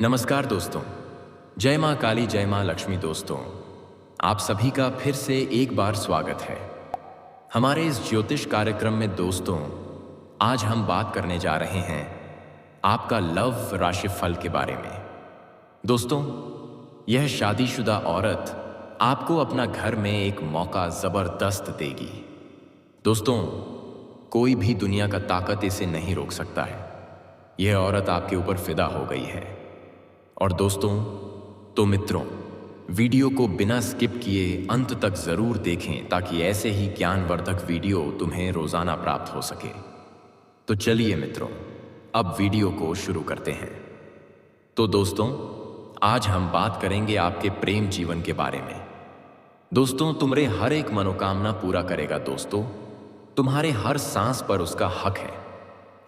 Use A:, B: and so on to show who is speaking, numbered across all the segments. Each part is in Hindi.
A: नमस्कार दोस्तों। जय माँ काली, जय माँ लक्ष्मी। दोस्तों, आप सभी का फिर से एक बार स्वागत है हमारे इस ज्योतिष कार्यक्रम में। दोस्तों, आज हम बात करने जा रहे हैं आपका लव राशिफल के बारे में। दोस्तों, यह शादीशुदा औरत आपको अपना घर में एक मौका जबरदस्त देगी। दोस्तों, कोई भी दुनिया का ताकत इसे नहीं रोक सकता है। यह औरत आपके ऊपर फिदा हो गई है। और दोस्तों, तो मित्रों, वीडियो को बिना स्किप किए अंत तक जरूर देखें ताकि ऐसे ही ज्ञानवर्धक वीडियो तुम्हें रोजाना प्राप्त हो सके। तो चलिए मित्रों, अब वीडियो को शुरू करते हैं। तो दोस्तों, आज हम बात करेंगे आपके प्रेम जीवन के बारे में। दोस्तों, तुम्हारे हर एक मनोकामना पूरा करेगा। दोस्तों, तुम्हारे हर सांस पर उसका हक है।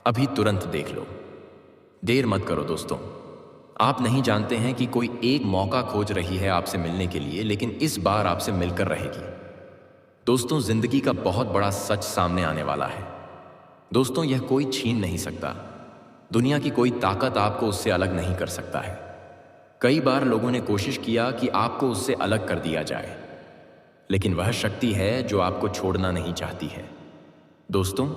A: अभी तुरंत देख लो, देर मत करो। दोस्तों, आप नहीं जानते हैं कि कोई एक मौका खोज रही है आपसे मिलने के लिए, लेकिन इस बार आपसे मिलकर रहेगी। दोस्तों, जिंदगी का बहुत बड़ा सच सामने आने वाला है। दोस्तों, यह कोई छीन नहीं सकता। दुनिया की कोई ताकत आपको उससे अलग नहीं कर सकता है। कई बार लोगों ने कोशिश किया कि आपको उससे अलग कर दिया जाए, लेकिन वह शक्ति है जो आपको छोड़ना नहीं चाहती है। दोस्तों,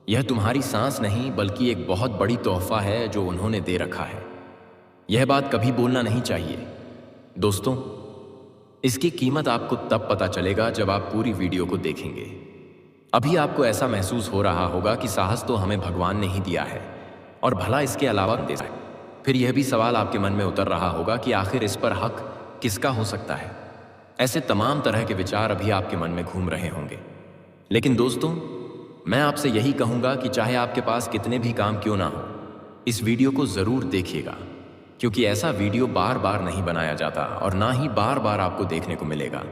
A: यह तुम्हारी सांस नहीं बल्कि एक बहुत बड़ी तोहफा है जो उन्होंने दे रखा है। यह बात कभी बोलना नहीं चाहिए। दोस्तों, इसकी कीमत आपको तब पता चलेगा जब आप पूरी वीडियो को देखेंगे। अभी आपको ऐसा महसूस हो रहा होगा कि साहस तो हमें भगवान ने ही दिया है और भला इसके अलावा दे सकता है। फिर यह भी सवाल आपके मन में उतर रहा होगा कि आखिर इस पर हक किसका हो सकता है। ऐसे तमाम तरह के विचार अभी आपके मन में घूम रहे होंगे। लेकिन दोस्तों, मैं आपसे यही कहूंगा कि चाहे आपके पास कितने भी काम क्यों ना हो, इस वीडियो को जरूर देखिएगा, क्योंकि ऐसा वीडियो बार बार नहीं बनाया जाता और ना ही बार बार आपको देखने को मिलेगा।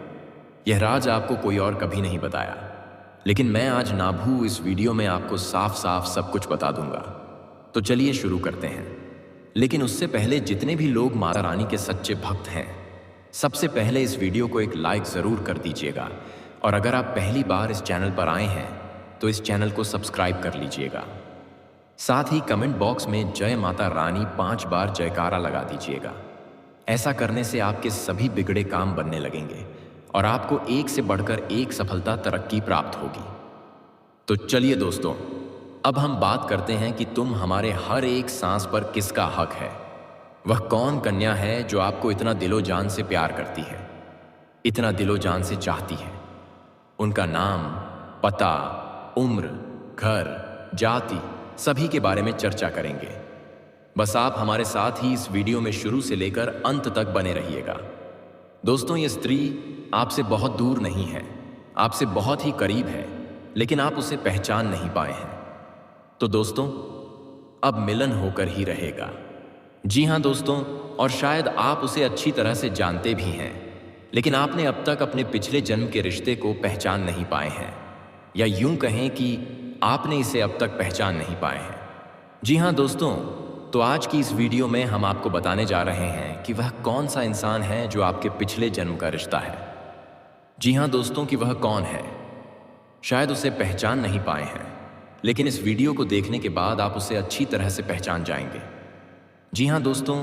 A: यह राज आपको कोई और कभी नहीं बताया, लेकिन मैं आज नाभू इस वीडियो में आपको साफ साफ सब कुछ बता दूंगा। तो चलिए शुरू करते हैं। लेकिन उससे पहले जितने भी लोग माता रानी के सच्चे भक्त हैं, सबसे पहले इस वीडियो को एक लाइक जरूर कर दीजिएगा। और अगर आप पहली बार इस चैनल पर आए हैं तो इस चैनल को सब्सक्राइब कर लीजिएगा। साथ ही कमेंट बॉक्स में जय माता रानी 5 बार जयकारा लगा दीजिएगा। ऐसा करने से आपके सभी बिगड़े काम बनने लगेंगे और आपको एक से बढ़कर एक सफलता तरक्की प्राप्त होगी। तो चलिए दोस्तों, अब हम बात करते हैं कि तुम हमारे हर एक सांस पर किसका हक है। वह कौन कन्या है जो आपको इतना दिलो जान से प्यार करती है, इतना दिलो जान से चाहती है। उनका नाम, पता, उम्र, घर, जाति सभी के बारे में चर्चा करेंगे। बस आप हमारे साथ ही इस वीडियो में शुरू से लेकर अंत तक बने रहिएगा। दोस्तों, ये स्त्री आपसे बहुत दूर नहीं है, आपसे बहुत ही करीब है, लेकिन आप उसे पहचान नहीं पाए हैं। तो दोस्तों, अब मिलन होकर ही रहेगा। जी हाँ दोस्तों, और शायद आप उसे अच्छी तरह से जानते भी हैं, लेकिन आपने अब तक अपने पिछले जन्म के रिश्ते को पहचान नहीं पाए हैं, या यूं कहें कि आपने इसे अब तक पहचान नहीं पाए हैं। जी हाँ दोस्तों, तो आज की इस वीडियो में हम आपको बताने जा रहे हैं कि वह कौन सा इंसान है जो आपके पिछले जन्म का रिश्ता है। जी हाँ दोस्तों, कि वह कौन है। शायद उसे पहचान नहीं पाए हैं, लेकिन इस वीडियो को देखने के बाद आप उसे अच्छी तरह से पहचान जाएंगे। जी हाँ दोस्तों,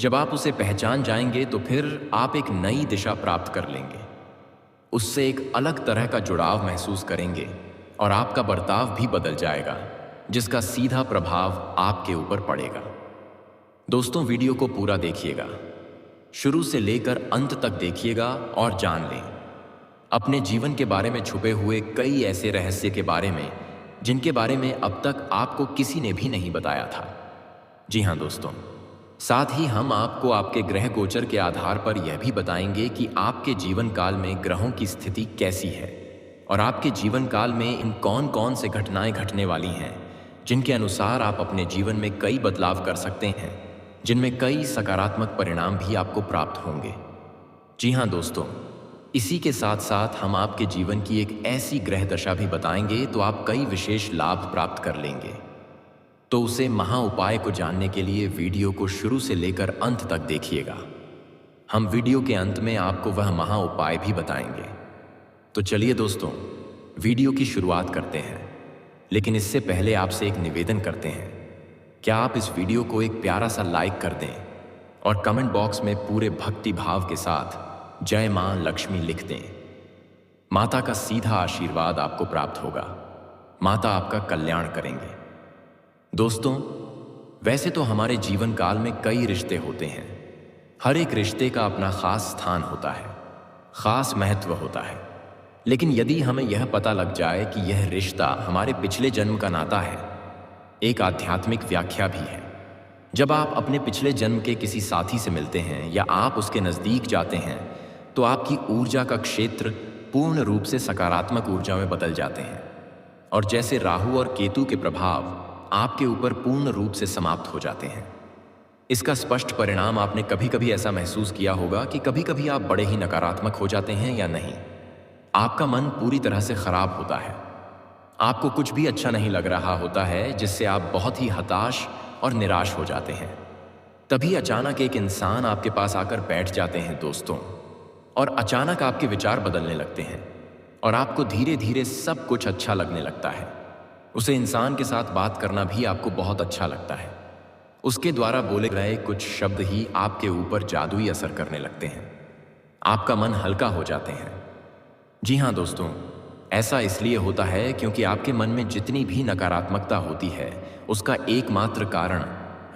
A: जब आप उसे पहचान जाएंगे तो फिर आप एक नई दिशा प्राप्त कर लेंगे। उससे एक अलग तरह का जुड़ाव महसूस करेंगे और आपका बर्ताव भी बदल जाएगा, जिसका सीधा प्रभाव आपके ऊपर पड़ेगा। दोस्तों, वीडियो को पूरा देखिएगा, शुरू से लेकर अंत तक देखिएगा और जान लें अपने जीवन के बारे में छुपे हुए कई ऐसे रहस्य के बारे में जिनके बारे में अब तक आपको किसी ने भी नहीं बताया था। जी हाँ दोस्तों, साथ ही हम आपको आपके ग्रह गोचर के आधार पर यह भी बताएंगे कि आपके जीवन काल में ग्रहों की स्थिति कैसी है और आपके जीवन काल में इन कौन कौन से घटनाएं घटने वाली हैं जिनके अनुसार आप अपने जीवन में कई बदलाव कर सकते हैं, जिनमें कई सकारात्मक परिणाम भी आपको प्राप्त होंगे। जी हाँ दोस्तों, इसी के साथ साथ हम आपके जीवन की एक ऐसी ग्रह दशा भी बताएंगे तो आप कई विशेष लाभ प्राप्त कर लेंगे। तो उसे महा उपाय को जानने के लिए वीडियो को शुरू से लेकर अंत तक देखिएगा। हम वीडियो के अंत में आपको वह महा उपाय भी बताएंगे। तो चलिए दोस्तों, वीडियो की शुरुआत करते हैं, लेकिन इससे पहले आपसे एक निवेदन करते हैं क्या आप इस वीडियो को एक प्यारा सा लाइक कर दें और कमेंट बॉक्स में पूरे भक्ति भाव के साथ जय मां लक्ष्मी लिख दें। माता का सीधा आशीर्वाद आपको प्राप्त होगा। माता आपका कल्याण करेंगे। दोस्तों, वैसे तो हमारे जीवन काल में कई रिश्ते होते हैं। हर एक रिश्ते का अपना खास स्थान होता है, खास महत्व होता है। लेकिन यदि हमें यह पता लग जाए कि यह रिश्ता हमारे पिछले जन्म का नाता है, एक आध्यात्मिक व्याख्या भी है। जब आप अपने पिछले जन्म के किसी साथी से मिलते हैं या आप उसके नज़दीक जाते हैं तो आपकी ऊर्जा का क्षेत्र पूर्ण रूप से सकारात्मक ऊर्जा में बदल जाते हैं और जैसे राहु और केतु के प्रभाव आपके ऊपर पूर्ण रूप से समाप्त हो जाते हैं। इसका स्पष्ट परिणाम आपने कभी कभी ऐसा महसूस किया होगा कि कभी कभी आप बड़े ही नकारात्मक हो जाते हैं या नहीं। आपका मन पूरी तरह से खराब होता है, आपको कुछ भी अच्छा नहीं लग रहा होता है, जिससे आप बहुत ही हताश और निराश हो जाते हैं। तभी अचानक एक इंसान आपके पास आकर बैठ जाते हैं दोस्तों, और अचानक आपके विचार बदलने लगते हैं और आपको धीरे धीरे सब कुछ अच्छा लगने लगता है। उसे इंसान के साथ बात करना भी आपको बहुत अच्छा लगता है। उसके द्वारा बोले गए कुछ शब्द ही आपके ऊपर जादुई असर करने लगते हैं। आपका मन हल्का हो जाते हैं। जी हाँ दोस्तों, ऐसा इसलिए होता है क्योंकि आपके मन में जितनी भी नकारात्मकता होती है उसका एकमात्र कारण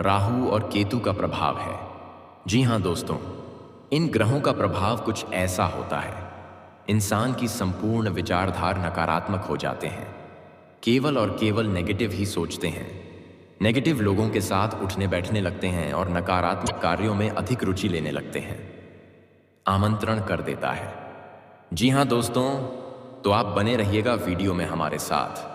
A: राहु और केतु का प्रभाव है। जी हाँ दोस्तों, इन ग्रहों का प्रभाव कुछ ऐसा होता है। इंसान की संपूर्ण विचारधारा नकारात्मक हो जाते हैं, केवल और केवल नेगेटिव ही सोचते हैं। नेगेटिव लोगों के साथ उठने बैठने लगते हैं और नकारात्मक कार्यों में अधिक रुचि लेने लगते हैं। आमंत्रण कर देता है। जी हाँ दोस्तों, तो आप बने रहिएगा वीडियो में हमारे साथ।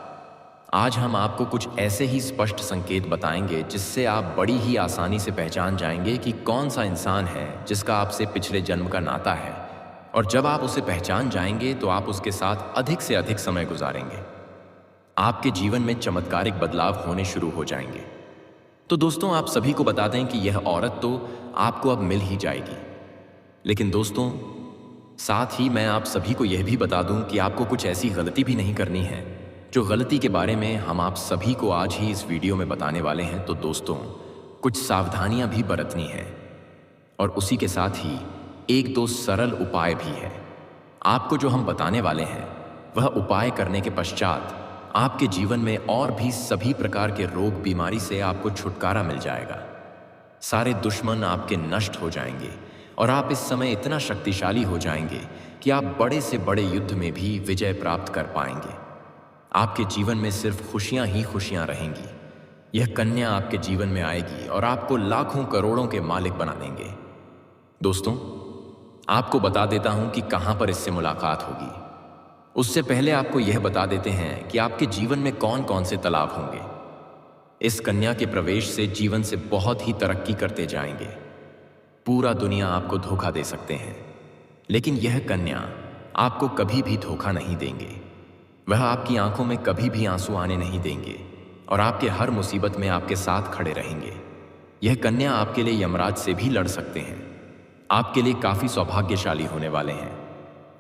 A: आज हम आपको कुछ ऐसे ही स्पष्ट संकेत बताएंगे जिससे आप बड़ी ही आसानी से पहचान जाएंगे कि कौन सा इंसान है जिसका आपसे पिछले जन्म का नाता है, और जब आप उसे पहचान जाएंगे तो आप उसके साथ अधिक से अधिक समय गुजारेंगे। आपके जीवन में चमत्कारिक बदलाव होने शुरू हो जाएंगे। तो दोस्तों, आप सभी को बता दें कि यह औरत तो आपको अब मिल ही जाएगी, लेकिन दोस्तों साथ ही मैं आप सभी को यह भी बता दूं कि आपको कुछ ऐसी गलती भी नहीं करनी है जो गलती के बारे में हम आप सभी को आज ही इस वीडियो में बताने वाले हैं। तो दोस्तों, कुछ सावधानियां भी बरतनी हैं और उसी के साथ ही एक दो सरल उपाय भी है। आपको जो हम बताने वाले हैं वह उपाय करने के पश्चात आपके जीवन में और भी सभी प्रकार के रोग बीमारी से आपको छुटकारा मिल जाएगा। सारे दुश्मन आपके नष्ट हो जाएंगे और आप इस समय इतना शक्तिशाली हो जाएंगे कि आप बड़े से बड़े युद्ध में भी विजय प्राप्त कर पाएंगे। आपके जीवन में सिर्फ खुशियां ही खुशियां रहेंगी। यह कन्या आपके जीवन में आएगी और आपको लाखों करोड़ों के मालिक बना देंगे। दोस्तों, आपको बता देता हूं कि कहां पर इससे मुलाकात होगी। उससे पहले आपको यह बता देते हैं कि आपके जीवन में कौन कौन से तालाब होंगे। इस कन्या के प्रवेश से जीवन से बहुत ही तरक्की करते जाएंगे। पूरा दुनिया आपको धोखा दे सकते हैं, लेकिन यह कन्या आपको कभी भी धोखा नहीं देंगे। वह आपकी आंखों में कभी भी आंसू आने नहीं देंगे और आपके हर मुसीबत में आपके साथ खड़े रहेंगे। यह कन्या आपके लिए यमराज से भी लड़ सकते हैं। आपके लिए काफी सौभाग्यशाली होने वाले हैं।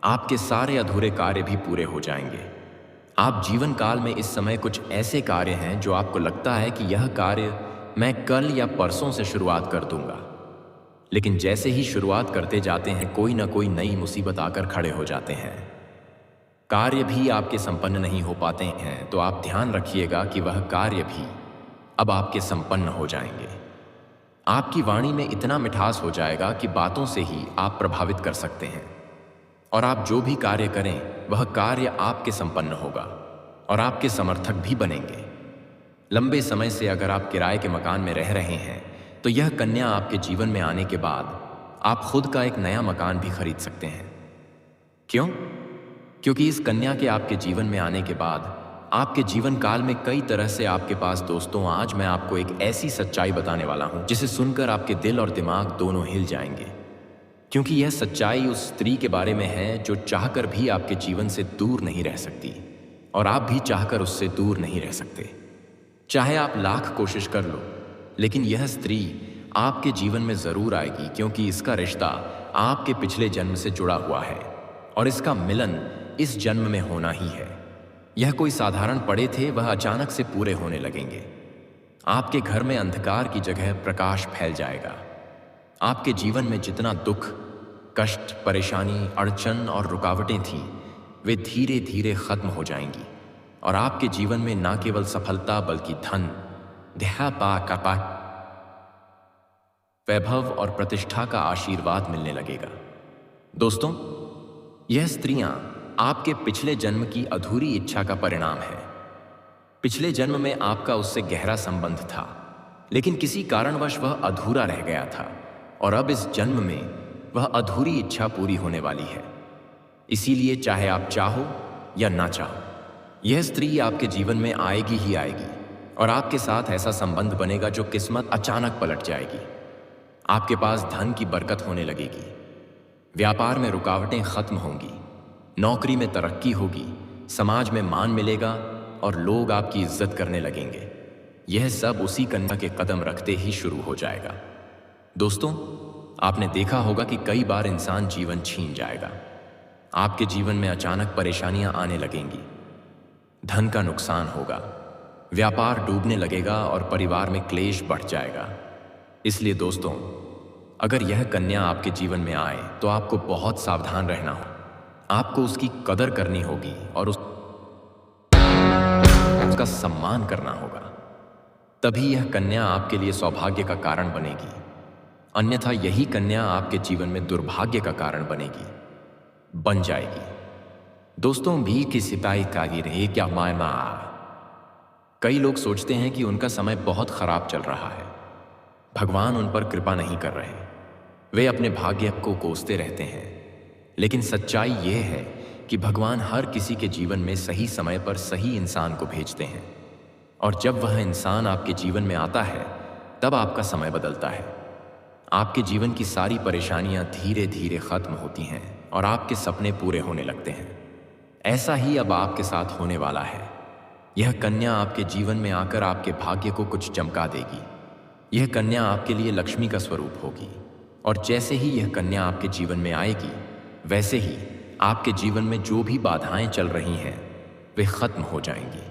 A: आपके सारे अधूरे कार्य भी पूरे हो जाएंगे। आप जीवन काल में इस समय कुछ ऐसे कार्य हैं जो आपको लगता है कि यह कार्य मैं कल या परसों से शुरुआत कर दूंगा, लेकिन जैसे ही शुरुआत करते जाते हैं कोई ना कोई नई मुसीबत आकर खड़े हो जाते हैं। कार्य भी आपके संपन्न नहीं हो पाते हैं, तो आप ध्यान रखिएगा कि वह कार्य भी अब आपके संपन्न हो जाएंगे। आपकी वाणी में इतना मिठास हो जाएगा कि बातों से ही आप प्रभावित कर सकते हैं, और आप जो भी कार्य करें वह कार्य आपके संपन्न होगा और आपके समर्थक भी बनेंगे। लंबे समय से अगर आप किराए के मकान में रह रहे हैं तो यह कन्या आपके जीवन में आने के बाद आप खुद का एक नया मकान भी खरीद सकते हैं। क्यों? क्योंकि इस कन्या के आपके जीवन में आने के बाद आपके जीवन काल में कई तरह से आपके पास दोस्तों आज मैं आपको एक ऐसी सच्चाई बताने वाला हूं जिसे सुनकर आपके दिल और दिमाग दोनों हिल जाएंगे। क्योंकि यह सच्चाई उस स्त्री के बारे में है जो चाहकर भी आपके जीवन से दूर नहीं रह सकती और आप भी चाहकर उससे दूर नहीं रह सकते। चाहे आप लाख कोशिश कर लो, लेकिन यह स्त्री आपके जीवन में जरूर आएगी, क्योंकि इसका रिश्ता आपके पिछले जन्म से जुड़ा हुआ है और इसका मिलन इस जन्म में होना ही है। यह कोई साधारण पड़े थे, वह अचानक से पूरे होने लगेंगे। आपके घर में अंधकार की जगह प्रकाश फैल जाएगा। आपके जीवन में जितना दुख, कष्ट, परेशानी, अड़चन और रुकावटें थी, वे धीरे धीरे खत्म हो जाएंगी और आपके जीवन में न केवल सफलता बल्कि धन, वैभव और प्रतिष्ठा का आशीर्वाद मिलने लगेगा। दोस्तों, यह स्त्रियां आपके पिछले जन्म की अधूरी इच्छा का परिणाम है। पिछले जन्म में आपका उससे गहरा संबंध था, लेकिन किसी कारणवश वह अधूरा रह गया था और अब इस जन्म में वह अधूरी इच्छा पूरी होने वाली है। इसीलिए चाहे आप चाहो या ना चाहो, यह स्त्री आपके जीवन में आएगी ही आएगी और आपके साथ ऐसा संबंध बनेगा जो किस्मत अचानक पलट जाएगी। आपके पास धन की बरकत होने लगेगी, व्यापार में रुकावटें खत्म होंगी, नौकरी में तरक्की होगी, समाज में मान मिलेगा और लोग आपकी इज्जत करने लगेंगे। यह सब उसी कन्या के कदम रखते ही शुरू हो जाएगा। दोस्तों, आपने देखा होगा कि कई बार इंसान जीवन छीन जाएगा। आपके जीवन में अचानक परेशानियां आने लगेंगी, धन का नुकसान होगा, व्यापार डूबने लगेगा और परिवार में क्लेश बढ़ जाएगा। इसलिए दोस्तों, अगर यह कन्या आपके जीवन में आए तो आपको बहुत सावधान रहना हो। आपको उसकी कदर करनी होगी और उसका सम्मान करना होगा। तभी यह कन्या आपके लिए सौभाग्य का कारण बनेगी, अन्यथा यही कन्या आपके जीवन में दुर्भाग्य का कारण बन जाएगी। दोस्तों, भी की सिपाही कागी रहे क्या मायना। कई लोग सोचते हैं कि उनका समय बहुत खराब चल रहा है, भगवान उन पर कृपा नहीं कर रहे, वे अपने भाग्य को कोसते रहते हैं। लेकिन सच्चाई यह है कि भगवान हर किसी के जीवन में सही समय पर सही इंसान को भेजते हैं और जब वह इंसान आपके जीवन में आता है तब आपका समय बदलता है। आपके जीवन की सारी परेशानियां धीरे धीरे खत्म होती हैं और आपके सपने पूरे होने लगते हैं। ऐसा ही अब आपके साथ होने वाला है। यह कन्या आपके जीवन में आकर आपके भाग्य को कुछ चमका देगी। यह कन्या आपके लिए लक्ष्मी का स्वरूप होगी और जैसे ही यह कन्या आपके जीवन में आएगी, वैसे ही आपके जीवन में जो भी बाधाएं चल रही हैं वे खत्म हो जाएंगी।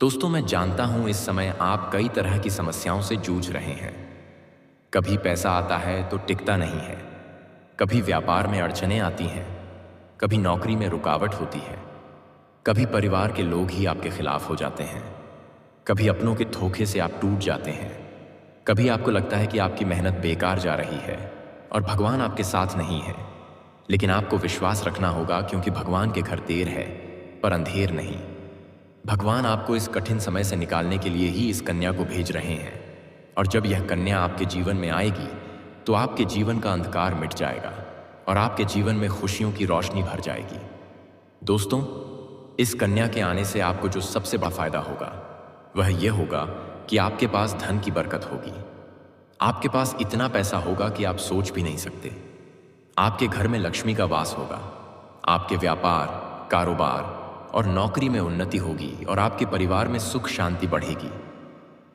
A: दोस्तों, मैं जानता हूं इस समय आप कई तरह की समस्याओं से जूझ रहे हैं। कभी पैसा आता है तो टिकता नहीं है, कभी व्यापार में अड़चनें आती हैं, कभी नौकरी में रुकावट होती है, कभी परिवार के लोग ही आपके खिलाफ हो जाते हैं, कभी अपनों के धोखे से आप टूट जाते हैं, कभी आपको लगता है कि आपकी मेहनत बेकार जा रही है और भगवान आपके साथ नहीं है। लेकिन आपको विश्वास रखना होगा, क्योंकि भगवान के घर देर है पर अंधेर नहीं। भगवान आपको इस कठिन समय से निकालने के लिए ही इस कन्या को भेज रहे हैं और जब यह कन्या आपके जीवन में आएगी तो आपके जीवन का अंधकार मिट जाएगा और आपके जीवन में खुशियों की रोशनी भर जाएगी। दोस्तों, इस कन्या के आने से आपको जो सबसे बड़ा फायदा होगा वह यह होगा कि आपके पास धन की बरकत होगी। आपके पास इतना पैसा होगा कि आप सोच भी नहीं सकते। आपके घर में लक्ष्मी का वास होगा, आपके व्यापार, कारोबार और नौकरी में उन्नति होगी और आपके परिवार में सुख शांति बढ़ेगी।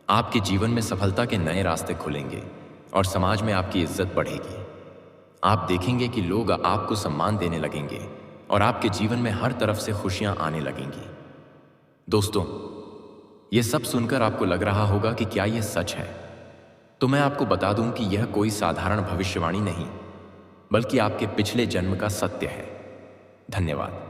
A: आपके जीवन में सफलता के नए रास्ते खुलेंगे और समाज में आपकी इज्जत बढ़ेगी। आप देखेंगे कि लोग आपको सम्मान देने लगेंगे और आपके जीवन में हर तरफ से खुशियां आने लगेंगी। दोस्तों, यह सब सुनकर आपको लग रहा होगा कि क्या यह सच है? तो मैं आपको बता दूं कि यह कोई साधारण भविष्यवाणी नहीं, बल्कि आपके पिछले जन्म का सत्य है। धन्यवाद।